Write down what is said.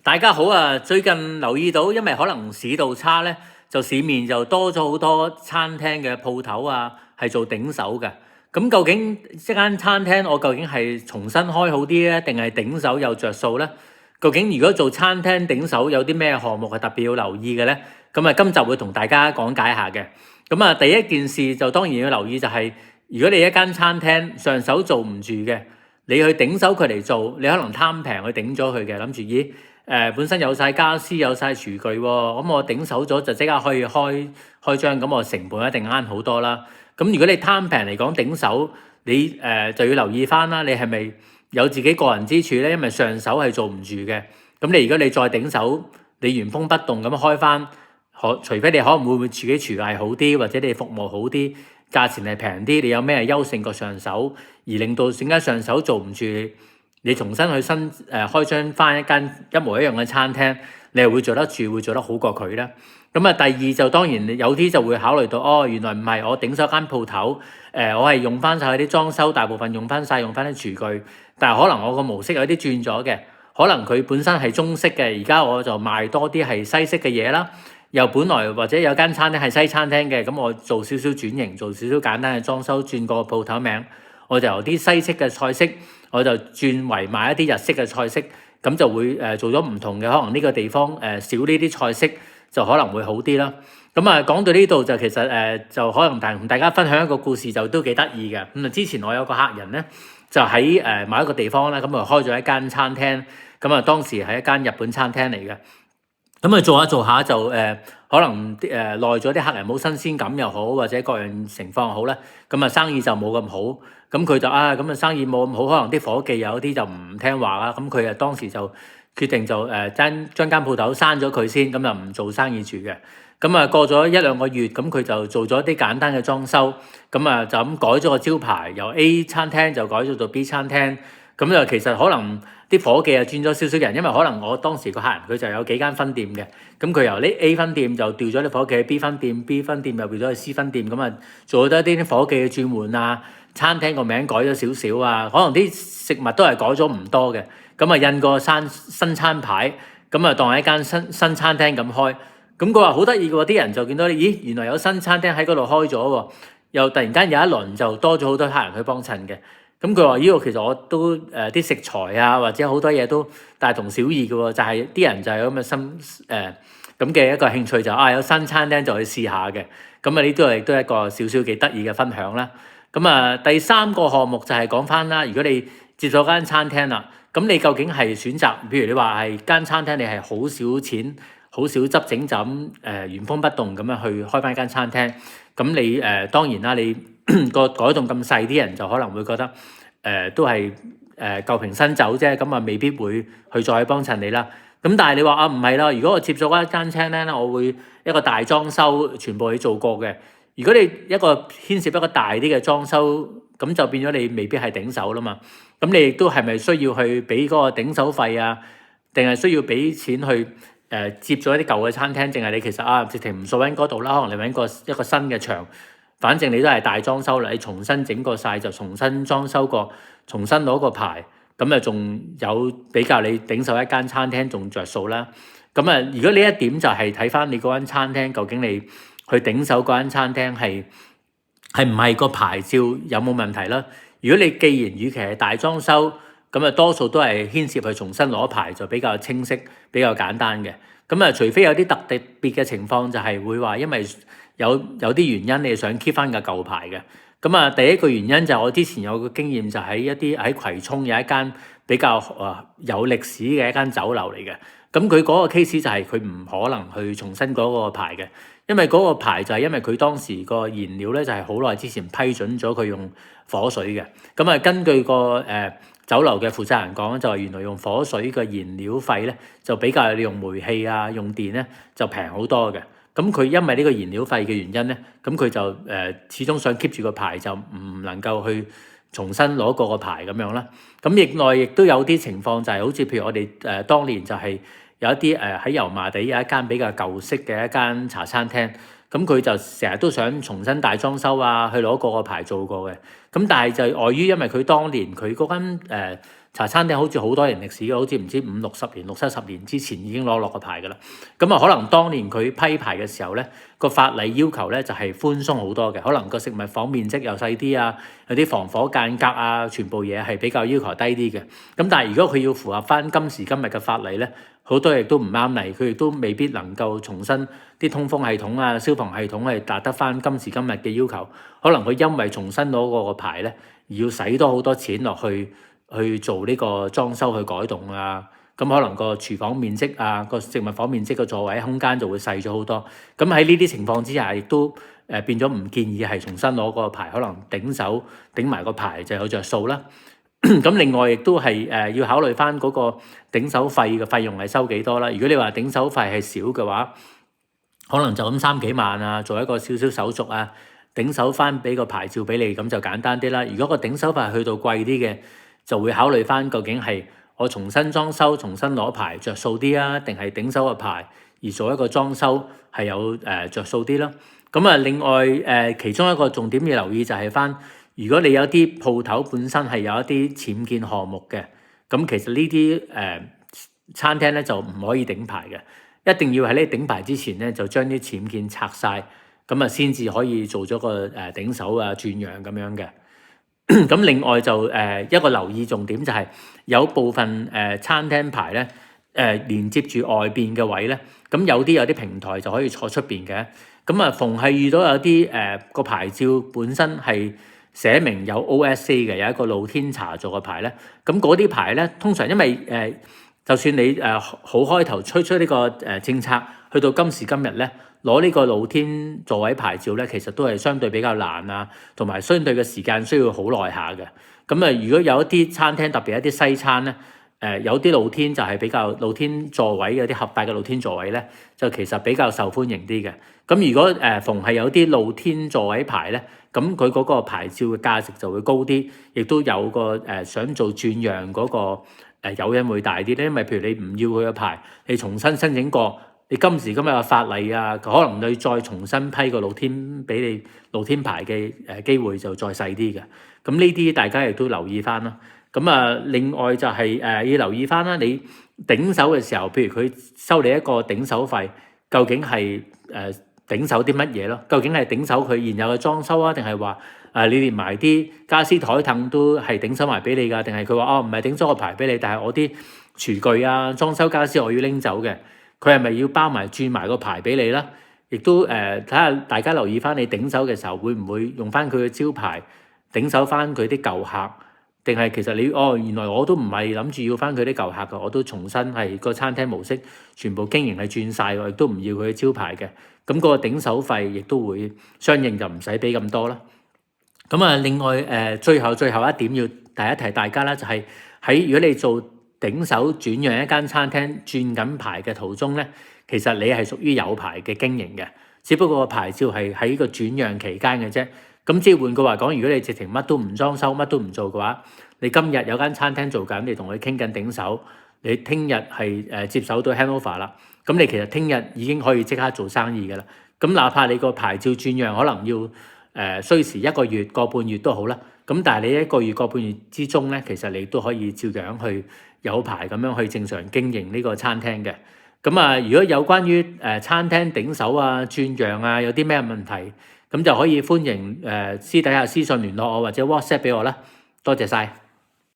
大家好啊！最近留意到，因為可能市道差咧，就市面就多咗好多餐廳嘅鋪頭啊，係做頂手嘅。咁究竟一間餐廳我究竟係重新開好啲咧，定係頂手有着數咧？究竟如果做餐廳頂手有啲咩項目係特別要留意嘅咧？咁啊，今集會同大家講解下嘅。咁啊，第一件事就當然要留意就係，如果你一間餐廳上手做唔住嘅，你去頂手佢嚟做，你可能貪平去頂咗佢嘅，諗住咦？本身有晒家私有晒廚具喎，咁我頂手咗就即刻可以開張，咁我成本一定慳好多啦。咁如果你貪平嚟講頂手，你就要留意翻啦，你係咪有自己個人之處咧？因為上手係做唔住嘅，咁如果你再頂手，你原封不動咁開翻，除非你可能會自己廚藝好啲，或者你服務好啲，價錢係平啲，你有咩優勝過上手，而令到點解上手做唔住？你重新去開張翻一間一模一樣嘅餐廳，你係會做得住，會做得好過佢咧。咁啊，第二就當然有啲就會考慮到，原來唔係我頂手間鋪頭，我係用翻晒啲裝修，大部分用翻啲廚具，但係可能我個模式有啲轉咗嘅，可能佢本身係中式嘅，而家我就賣多啲係西式嘅嘢啦。又本來或者有間餐廳係西餐廳嘅，咁我做少少轉型，做少少簡單嘅裝修，轉個鋪頭名，我就由啲西式嘅菜式，我就轉為賣一啲日式嘅菜式，咁就會做咗唔同嘅，可能呢個地方少呢啲菜式就可能會好啲啦。咁啊講到呢度就其實就可能同大家分享一個故事就都幾得意嘅。咁啊之前我有個客人咧就喺某一個地方啦，咁啊開咗一間餐廳，咁啊當時係一間日本餐廳嚟嘅。咁啊做下做下就可能耐咗啲客人冇新鮮感又好，或者各樣情況好咧，咁啊生意就冇咁好。咁佢就咁啊生意冇咁好，可能啲伙計有啲就唔聽話啦。咁佢當時就決定就將間鋪頭閂咗佢先，咁就唔做生意住嘅。咁啊過咗一兩個月，咁佢就做咗啲簡單嘅裝修，咁啊就咁改咗個招牌，由 A 餐廳就改咗做 B 餐廳。咁就其實可能啲伙計轉咗少少人，因為可能我當時個客人佢就有幾間分店嘅，咁佢由呢 A 分店就調咗啲伙計去 B 分店，B 分店又調咗去 C 分店，咁啊做咗啲伙計嘅轉換啊，餐廳個名改咗少少啊，可能啲食物都係改咗唔多嘅，咁啊印個新餐牌，咁啊當係一間新餐廳咁開，咁佢話好得意嘅喎，啲人就見到咦原來有新餐廳喺嗰度開咗喎，又突然間有一輪就多咗好多客人去幫襯嘅。咁佢話：呢個其實我都啲食材啊，或者好多嘢都大同小異嘅喎，就係啲人就係咁嘅心咁嘅一個興趣，就有新餐廳就去試下嘅。咁啊呢都係一個少少幾得意嘅分享啦。咁啊第三個項目就係講翻啦，如果你接咗間餐廳啦，咁你究竟係選擇，譬如你話係間餐廳，你係好少錢、好少執整就咁原封不動咁樣去開翻間餐廳，咁你當然啦，你個改動咁細，啲人就可能會覺得都係舊瓶新酒啫，咁啊未必會去再幫襯你啦。咁但係你話唔係啦，如果我接咗一間廳咧，我會一個大裝修，全部去做過嘅。如果你一個牽涉一個大啲嘅裝修，咁就變咗你未必係頂手啦嘛。咁你亦都係咪需要去俾嗰個頂手費啊？定係需要俾錢去接咗一啲舊嘅餐廳？定係你其實直情唔數喺嗰度啦，可能你揾一個新嘅場。反正你都係大裝修啦，你重新整過晒就重新裝修過，重新攞個牌，咁啊仲有比較你頂手一間餐廳仲着數啦。咁啊，如果呢一點就係睇翻你嗰間餐廳，究竟你去頂手嗰間餐廳係唔係個牌照有冇問題啦？如果你既然與其係大裝修，咁啊多數都係牽涉去重新攞牌，就比較清晰、比較簡單嘅。咁啊，除非有啲特別嘅情況，就係會話因為有啲原因你想 keep 翻個舊牌嘅。咁啊，第一個原因就係我之前有個經驗，就喺葵涌有一間比較有歷史嘅一間酒樓嚟嘅。咁佢嗰個 case 就係佢唔可能去重新嗰個牌嘅，因為嗰個牌就係因為佢當時個燃料咧就係好耐之前批准咗佢用火水嘅。咁啊，根據個酒樓嘅負責人講，就係原來用火水嘅燃料費咧就比較你用煤氣啊、用電咧就平好多嘅。咁佢因為呢個燃料費嘅原因咧，咁佢就始終想 keep 住個牌，就唔能夠去重新攞過個牌咁樣啦。咁亦內亦都有啲情況就係好似譬如我哋當年就係有一啲喺油麻地有一間比較舊式嘅一間茶餐廳，咁佢就成日都想重新大裝修啊，去攞過個牌做過嘅。咁但係就礙於因為佢當年佢嗰間茶餐廳好似好多年歷史嘅，好似唔知50-60年、60-70年之前已經攞落個牌㗎啦。咁啊，可能當年佢批牌嘅時候咧，個法例要求咧就係寬鬆好多嘅，可能個食物房面積又細啲啊，有啲防火間隔啊，全部嘢係比較要求低啲嘅。咁但係如果佢要符合翻今時今日嘅法例咧，好多嘢都唔啱例，佢亦都未必能夠重新啲通風系統啊、消防系統係達得翻今時今日嘅要求。可能佢因為重新攞個牌咧，而要使多好多錢落去做呢個裝修去改動啊。咁可能個廚房面積啊、個食物房面積個座位空間就會細咗好多。咁喺呢啲情況之下，亦都變咗唔建議係重新攞個牌，可能頂手頂埋個牌就有着數啦。咁另外亦都係要考慮翻嗰個頂手費嘅費用係收幾多啦。如果你話頂手費係少嘅話，可能就咁3幾萬啊，做一個少少手續啊，頂手翻俾個牌照俾你，咁就簡單啲啦。如果個頂手費去到貴啲嘅，就會考慮翻究竟係我重新裝修、重新攞牌着數啲啊，定係頂手個牌而做一個裝修係有着數啲啦。咁啊，另外其中一個重點要留意就係翻，如果你有啲鋪頭本身係有一啲僭建項目嘅，咁其實呢啲餐廳咧就唔可以頂牌嘅，一定要喺你頂牌之前咧就將啲僭建拆晒，咁啊先至可以做咗個頂手啊轉讓咁樣嘅。咁另外就一個留意重點就係有部分餐廳牌咧連接住外邊嘅位咧，咁有啲平台就可以坐出邊嘅。咁啊，逢係遇到有啲個牌照本身係寫明有 OSA 嘅，有一個露天茶座嘅牌咧，咁嗰啲牌咧通常因為就算你好開頭推出呢個政策，去到今時今日咧，攞呢個露天座位牌照咧，其實都係相對比較難啊，同埋相對嘅時間需要好耐下嘅。咁啊，如果有一啲餐廳，特別一啲西餐咧，有啲露天就係比較露天座位，有啲合法嘅露天座位咧，就其實比較受歡迎啲嘅。咁如果逢係有啲露天座位牌咧，咁佢嗰個牌照嘅價值就會高啲，亦都有個想做轉讓嗰個誘因會大啲咧。因為譬如你唔要佢嘅牌，你重新申請過，你今時今日嘅法例啊，可能你再重新批個露天俾你露天牌嘅機會就再細啲嘅。咁呢啲大家亦都留意翻啦。咁啊，另外就係要留意翻啦，你頂手嘅時候，譬如佢收你一個頂手費，究竟係頂手啲乜嘢咯？究竟係頂手佢現有嘅裝修啊，定係話你連埋啲家私台凳都係頂手埋俾你㗎？定係佢話唔係頂咗個牌俾你，但係我啲廚具啊、裝修家私我要拎走嘅，佢係咪要包埋轉埋個牌俾你啦？亦都睇下大家留意翻，你頂手嘅時候會唔會用翻佢嘅招牌頂手翻佢啲舊客？定係其實你原來我都唔係諗住要翻佢啲舊客㗎，我都重新係個餐廳模式全部經營係轉晒，我亦都唔要佢嘅招牌嘅。咁嗰個頂手費亦都會相應就唔使俾咁多啦。咁啊，另外最後一點要提一提大家啦，就係喺如果你做頂手轉讓一間餐廳轉緊牌嘅途中咧，其實你係屬於有牌嘅經營嘅，只不過個牌照係喺個轉讓期間嘅啫。咁即係換句話講，如果你直情乜都唔裝修、乜都唔做嘅話，你今日有間餐廳做緊，你同佢傾緊頂手，你聽日係接手到 handover 啦，咁你其實聽日已經可以即刻做生意㗎啦。咁哪怕你個牌照轉讓可能要需時1個月、個半月都好啦，咁但係你1個月、個半月之中咧，其實你都可以照樣去有牌咁樣去正常經營呢個餐廳嘅。咁啊，如果有關於餐廳頂手啊、轉讓啊，有啲咩問題，咁就可以歡迎私底下私信聯絡我或者 WhatsApp 俾我啦。多謝晒。